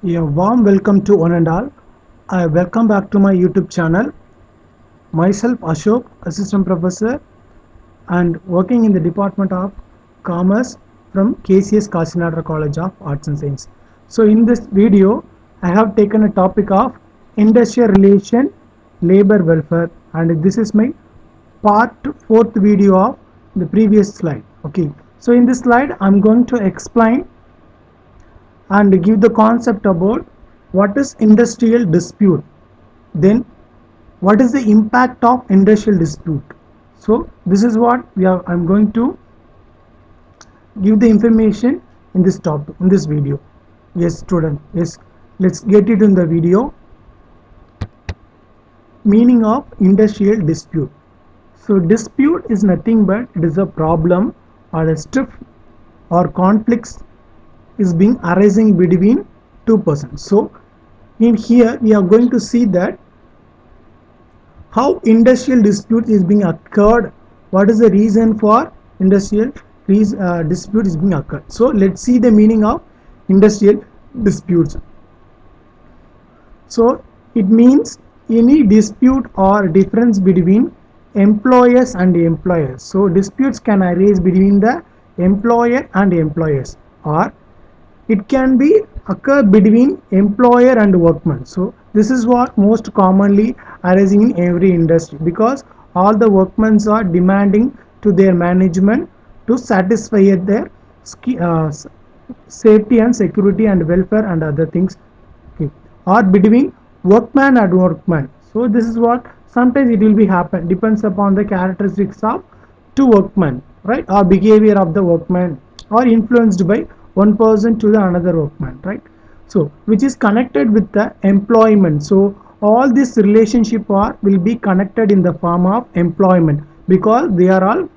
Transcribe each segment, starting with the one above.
A warm welcome to one and all. I welcome back to my YouTube channel. Myself Ashok, Assistant Professor and working in the Department of Commerce from KCS Kashinadra College of Arts and Science. So in this video, I have taken a topic of industrial relation, labor welfare, and this is my part fourth video of the previous slide. Okay, so in this slide, I'm going to explain and give the concept about what is industrial dispute, then what is the impact of industrial dispute. So this is what I'm going to give the information in this topic, in this video. Yes student, yes, let's get it in the video. Meaning of industrial dispute. So dispute is nothing but it is a problem or a strife or conflicts is being arising between two persons. So in here we are going to see that how industrial dispute is being occurred, what is the reason for industrial dispute is being occurred. So let's see the meaning of industrial disputes. So it means any dispute or difference between employers and employers. So disputes can arise between the employer and employers, or it can be occur between employer and workman. So this is what most commonly arising in every industry, because all the workmen are demanding to their management to satisfy their safety and security and welfare and other things. Okay. Or between workman and workman. So this is what sometimes it will be happen, depends upon the characteristics of two workmen, right, or behavior of the workman, or influenced by one person to the another workman, right. So which is connected with the employment. So all this relationship are will be connected in the form of employment, because they are all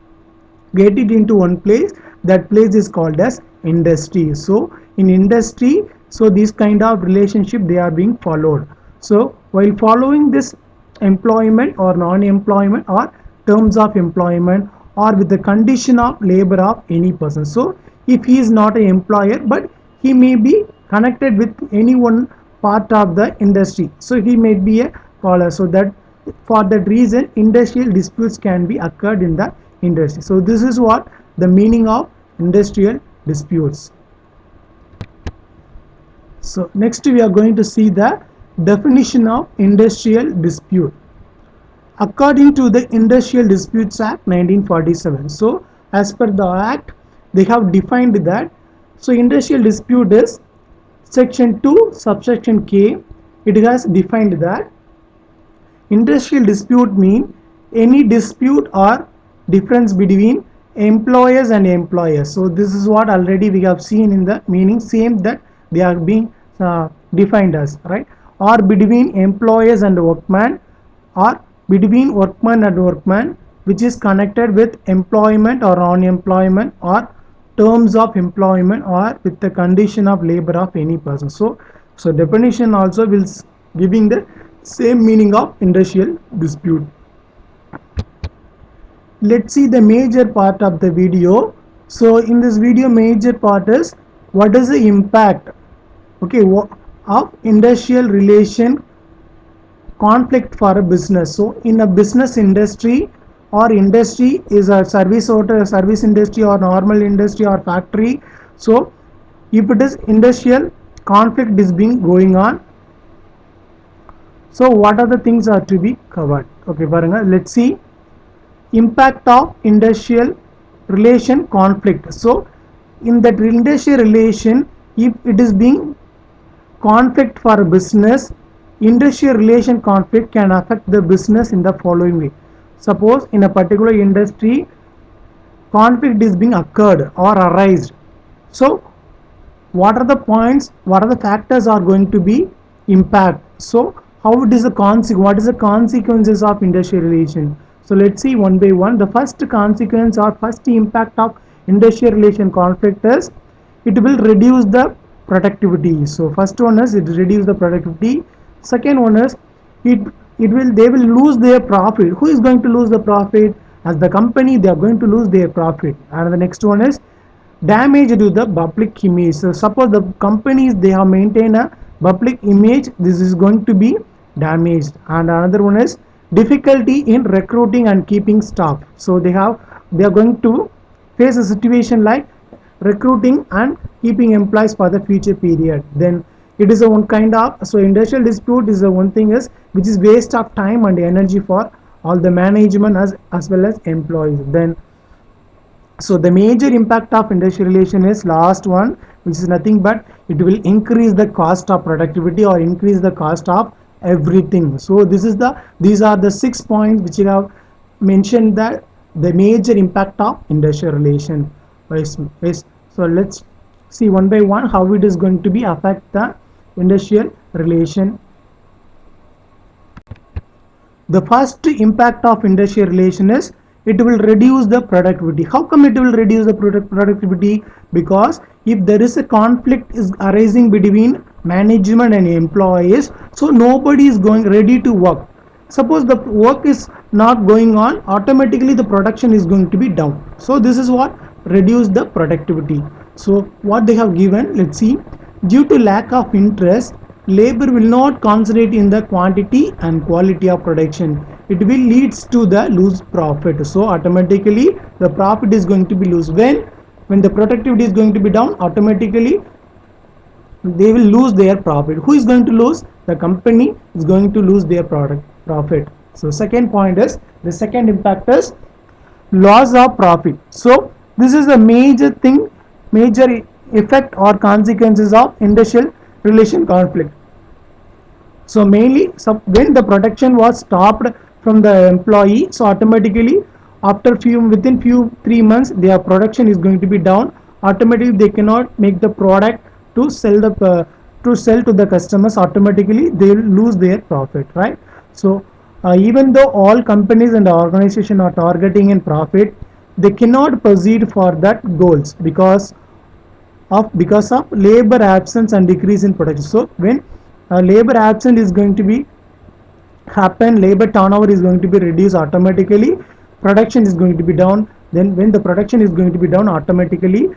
get it into one place. That place is called as industry. So in industry, so this kind of relationship they are being followed. So while following this employment or non-employment or terms of employment or with the condition of labor of any person. So if he is not an employer but he may be connected with any one part of the industry, so he may be a caller. So that for that reason industrial disputes can be occurred in the industry. So this is what the meaning of industrial disputes. So next we are going to see the definition of industrial dispute according to the Industrial Disputes Act 1947. So as per the act, they have defined that. So industrial dispute is section 2 subsection K. It has defined that industrial dispute mean any dispute or difference between employers and employers. So this is what already we have seen in the meaning, same that they are being defined as, right, or between employers and workman, or between workman and workman, which is connected with employment or non-employment or terms of employment or with the condition of labor of any person. So definition also will giving the same meaning of industrial dispute. Let's see the major part of the video. So in this video, major part is what is the impact, okay, of industrial relation conflict for a business. So in a business industry, or industry is a service or service industry or normal industry or factory. So if it is industrial conflict is being going on, so what are the things are to be covered? Okay, let's see impact of industrial relation conflict. So in that industrial relation, if it is being conflict for a business, industrial relation conflict can affect the business in the following way. Suppose in a particular industry conflict is being occurred or arised. So what are the points, what are the factors are going to be impact? So how it is the what is the consequences of industrial relation? So let's see one by one. The first consequence or first impact of industrial relation conflict is it will reduce the productivity. So first one is it reduce the productivity. Second one is they will lose their profit. Who is going to lose the profit? As the company, they are going to lose their profit. And the next one is damage to the public image. So suppose the companies, they have maintained a public image, this is going to be damaged. And another one is difficulty in recruiting and keeping staff. So they are going to face a situation like recruiting and keeping employees for the future period. Then it is a one kind of, so industrial dispute is a one thing is which is waste of time and energy for all the management as well as employees. Then so the major impact of industrial relation is last one, which is nothing but it will increase the cost of productivity or increase the cost of everything. So these are the 6 points which you have mentioned that the major impact of industrial relation. So let's see one by one how it is going to be affect the industrial relation. The first impact of industrial relation is it will reduce the productivity. How come it will reduce the productivity? Because if there is a conflict is arising between management and employees, so nobody is going ready to work. Suppose the work is not going on, automatically the production is going to be down. So this is what reduce the productivity. So what they have given, let's see. Due to lack of interest, labor will not concentrate in the quantity and quality of production. It will leads to the lose profit. So automatically the profit is going to be lose. When the productivity is going to be down, automatically they will lose their profit. Who is going to lose? The company is going to lose their profit. So second point is, the second impact is loss of profit. So this is a major thing, major effect or consequences of industrial relation conflict. So mainly when the production was stopped from the employee, so automatically after within 3 months their production is going to be down. Automatically they cannot make the product to sell to the customers. Automatically they will lose their profit, right? So even though all companies and organization are targeting in profit, they cannot proceed for that goals because of labor absence and decrease in production. So when labor absence is going to be happen, labor turnover is going to be reduced, automatically production is going to be down. Then when the production is going to be down, automatically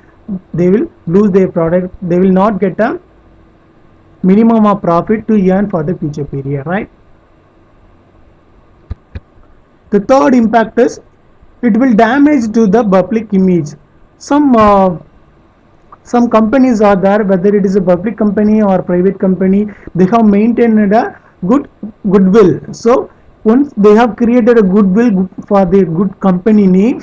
they will lose their product. They will not get a minimum of profit to earn for the future period, right? The third impact is it will damage to the public image. Some companies are there, whether it is a public company or private company, they have maintained a goodwill. So once they have created a goodwill for their good company name,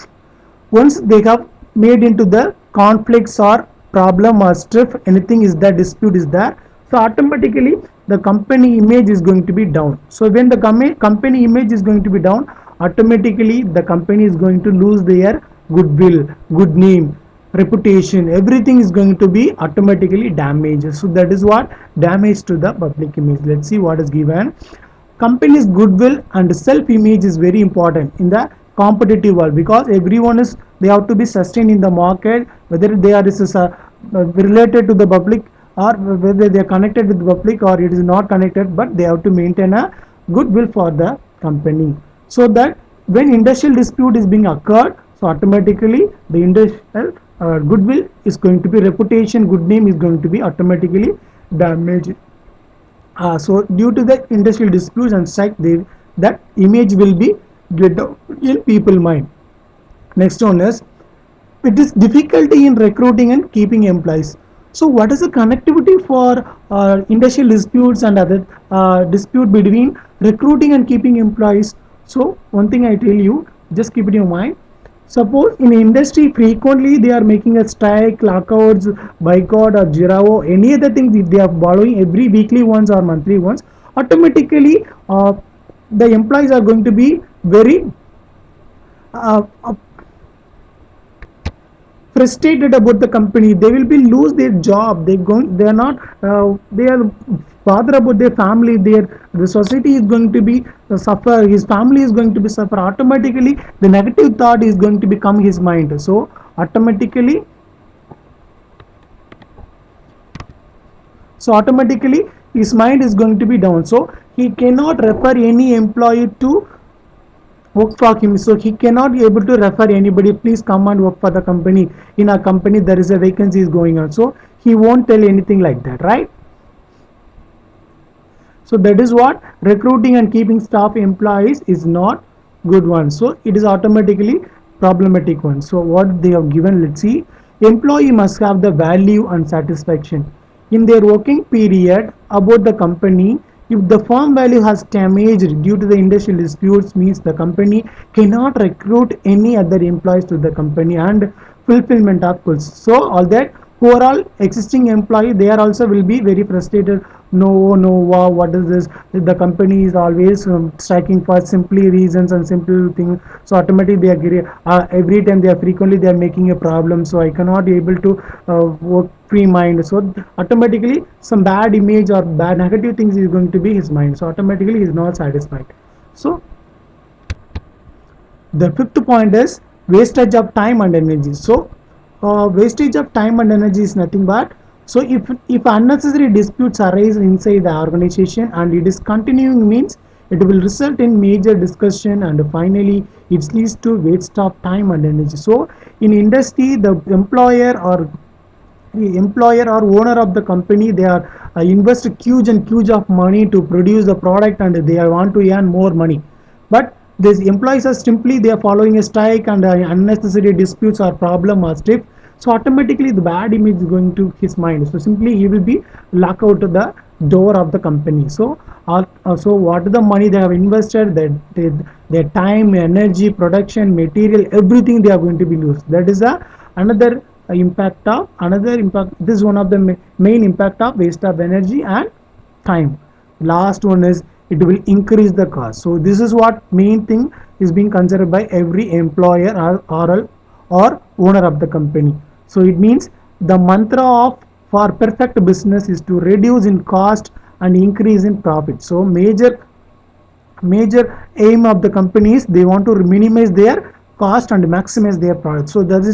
once they have made into the conflicts or problem or strife, anything is there, dispute is there, so automatically the company image is going to be down. So when the company image is going to be down, automatically the company is going to lose their goodwill, good name, reputation, everything is going to be automatically damaged. So that is what damage to the public image. Let's see what is given. Company's goodwill and self image is very important in the competitive world, because everyone is, they have to be sustained in the market, whether they are related to the public or whether they are connected with the public or it is not connected, but they have to maintain a goodwill for the company, so that when industrial dispute is being occurred, so automatically the industrial goodwill is going to be, reputation, good name is going to be automatically damaged. So due to the industrial disputes and such, that image will be get in people mind. Next one is, it is difficulty in recruiting and keeping employees. So what is the connectivity for industrial disputes and other dispute between recruiting and keeping employees? So one thing I tell you, just keep it in your mind. Suppose in industry frequently they are making a strike, lockouts, boycott or Jirao, any other thing they are following every weekly ones or monthly ones, automatically the employees are going to be very frustrated about the company. They will be lose their job. They are not they are bothered about their family. The society is going to be suffer, his family is going to be suffer. Automatically the negative thought is going to become his mind. So automatically his mind is going to be down. So he cannot refer any employee to work for him. So he cannot be able to refer anybody, please come and work for the company, in our company there is a vacancy is going on. So he won't tell anything like that, right? So that is what recruiting and keeping staff employees is not good one. So it is automatically problematic one. So what they have given, let's see. Employee must have the value and satisfaction in their working period about the company. If the firm value has damaged due to the industrial disputes, means the company cannot recruit any other employees to the company and fulfillment of goals. So all that overall existing employee, they are also will be very frustrated. No, no, wow, what is this? The company is always striking for simply reasons and simple things. So automatically they are every time they are frequently they are making a problem. So I cannot be able to work free mind. So automatically some bad image or bad negative things is going to be his mind. So automatically he is not satisfied. So the fifth point is wastage of time and energy. So wastage of time and energy is nothing but, so if unnecessary disputes arise inside the organization and it is continuing, means it will result in major discussion and finally it leads to waste of time and energy. So in industry, the employer or owner of the company, they are invest huge and huge of money to produce the product and they want to earn more money, but these employees are simply they are following a strike and unnecessary disputes or problem or stiff. So automatically the bad image is going to his mind, so simply he will be locked out of the door of the company. So so what the money they have invested, their time, energy, production, material, everything they are going to be lose. That is a another impact. This is one of the main impact of waste of energy and time. Last one is it will increase the cost. So this is what main thing is being considered by every employer or owner of the company. So it means the mantra of for perfect business is to reduce in cost and increase in profit. So major aim of the companies, they want to minimize their cost and maximize their product. So that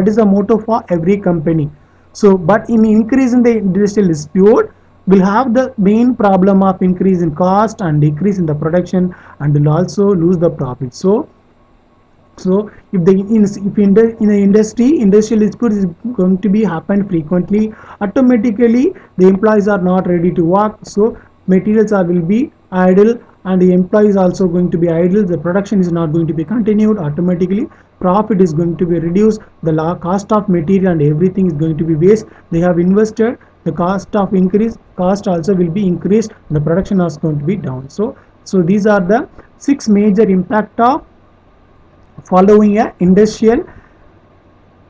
is the motto for every company. So but in increase in the industrial dispute, will have the main problem of increase in cost and decrease in the production and will also lose the profit. So if the in the industry, industrial dispute is going to be happen frequently, automatically the employees are not ready to work. So materials are will be idle and the employees also going to be idle. The production is not going to be continued. Automatically profit is going to be reduced. The cost of material and everything is going to be waste. They have invested. The cost of increase, cost also will be increased. The production is going to be down. So these are the 6 major impact of following a industrial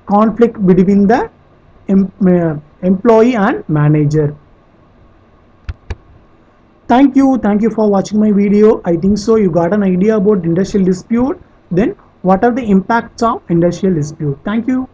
conflict between the employee and manager. Thank you for watching my video. I think so you got an idea about industrial dispute, then what are the impacts of industrial dispute. Thank you.